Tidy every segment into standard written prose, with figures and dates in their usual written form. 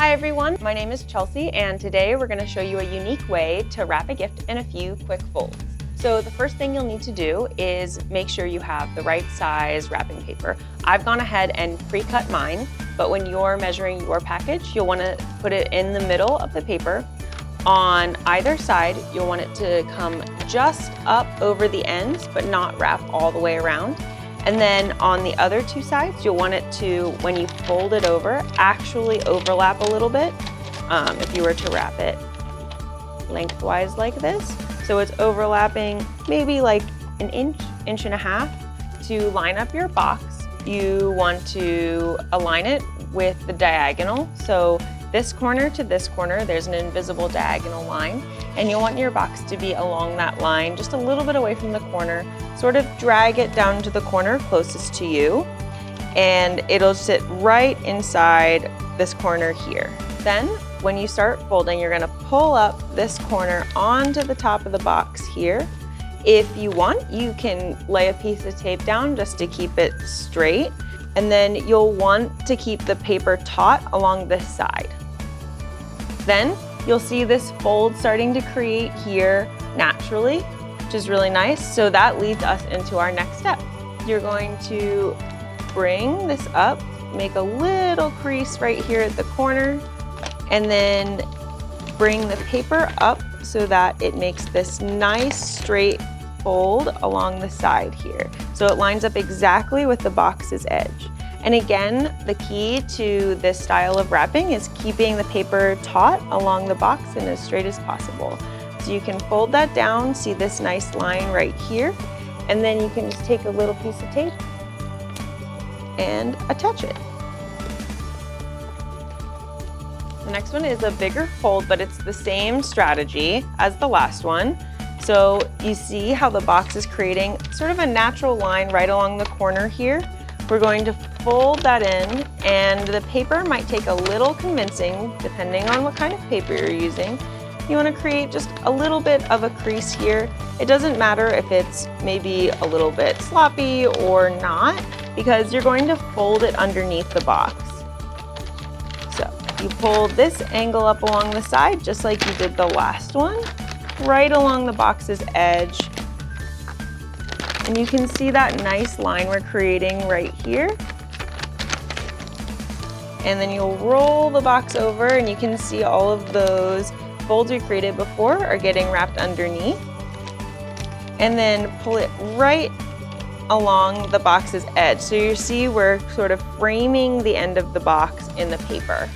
Hi everyone, my name is Chelsea and today we're going to show you a unique way to wrap a gift in a few quick folds. So the first thing you'll need to do is make sure you have the right size wrapping paper. I've gone ahead and pre-cut mine, but when you're measuring your package, you'll want to put it in the middle of the paper. On either side, you'll want it to come just up over the ends, but not wrap all the way around. And then on the other two sides, you'll want it to, when you fold it over, actually overlap a little bit if you were to wrap it lengthwise like this. So it's overlapping maybe like an inch, inch and a half. To line up your box, you want to align it with the diagonal. So this corner to this corner, there's an invisible diagonal line, and you'll want your box to be along that line, just a little bit away from the corner. Sort of drag it down to the corner closest to you, and it'll sit right inside this corner here. Then, when you start folding, you're gonna pull up this corner onto the top of the box here. If you want, you can lay a piece of tape down just to keep it straight, and then you'll want to keep the paper taut along this side. Then you'll see this fold starting to create here naturally, which is really nice. So that leads us into our next step. You're going to bring this up, make a little crease right here at the corner, and then bring the paper up so that it makes this nice straight fold along the side here. So it lines up exactly with the box's edge. And again, the key to this style of wrapping is keeping the paper taut along the box and as straight as possible. So you can fold that down, see this nice line right here, and then you can just take a little piece of tape and attach it. The next one is a bigger fold, but it's the same strategy as the last one. So you see how the box is creating sort of a natural line right along the corner here. We're going to fold that in, and the paper might take a little convincing depending on what kind of paper you're using. You want to create just a little bit of a crease here. It doesn't matter if it's maybe a little bit sloppy or not, because you're going to fold it underneath the box. So you pull this angle up along the side just like you did the last one, right along the box's edge. And you can see that nice line we're creating right here. And then you'll roll the box over, and you can see all of those folds we created before are getting wrapped underneath. And then pull it right along the box's edge. So you see we're sort of framing the end of the box in the paper.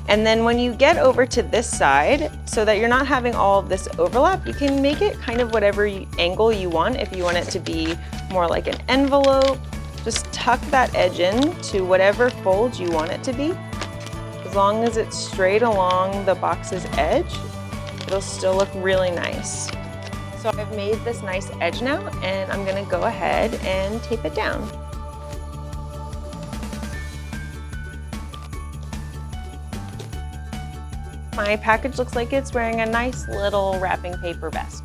And then when you get over to this side, so that you're not having all of this overlap, you can make it kind of whatever angle you want. If you want it to be more like an envelope, just tuck that edge in to whatever fold you want it to be. As long as it's straight along the box's edge, it'll still look really nice. So I've made this nice edge now, and I'm gonna go ahead and tape it down. My package looks like it's wearing a nice little wrapping paper vest.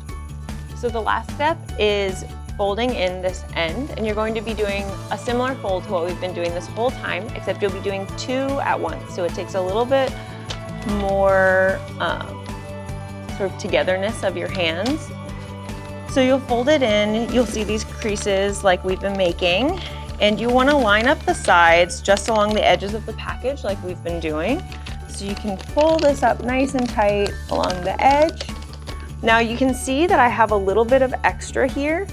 So the last step is folding in this end, and you're going to be doing a similar fold to what we've been doing this whole time, except you'll be doing two at once. So it takes a little bit more sort of togetherness of your hands. So you'll fold it in, you'll see these creases like we've been making, and you want to line up the sides just along the edges of the package like we've been doing. So you can pull this up nice and tight along the edge. Now you can see that I have a little bit of extra here,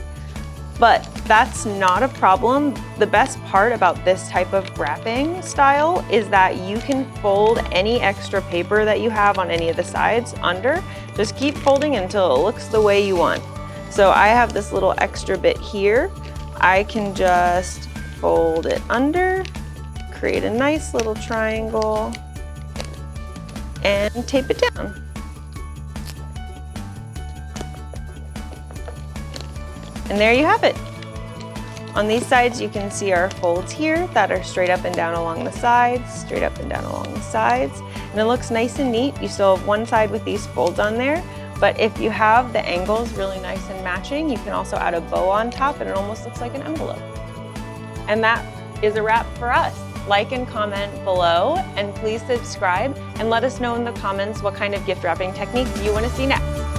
but that's not a problem. The best part about this type of wrapping style is that you can fold any extra paper that you have on any of the sides under. Just keep folding until it looks the way you want. So I have this little extra bit here. I can just fold it under, create a nice little triangle, and tape it down. And there you have it. On these sides, you can see our folds here that are straight up and down along the sides, straight up and down along the sides. And it looks nice and neat. You still have one side with these folds on there, but if you have the angles really nice and matching, you can also add a bow on top, and it almost looks like an envelope. And that is a wrap for us. like and comment below, and please subscribe and let us know in the comments what kind of gift wrapping techniques you want to see next.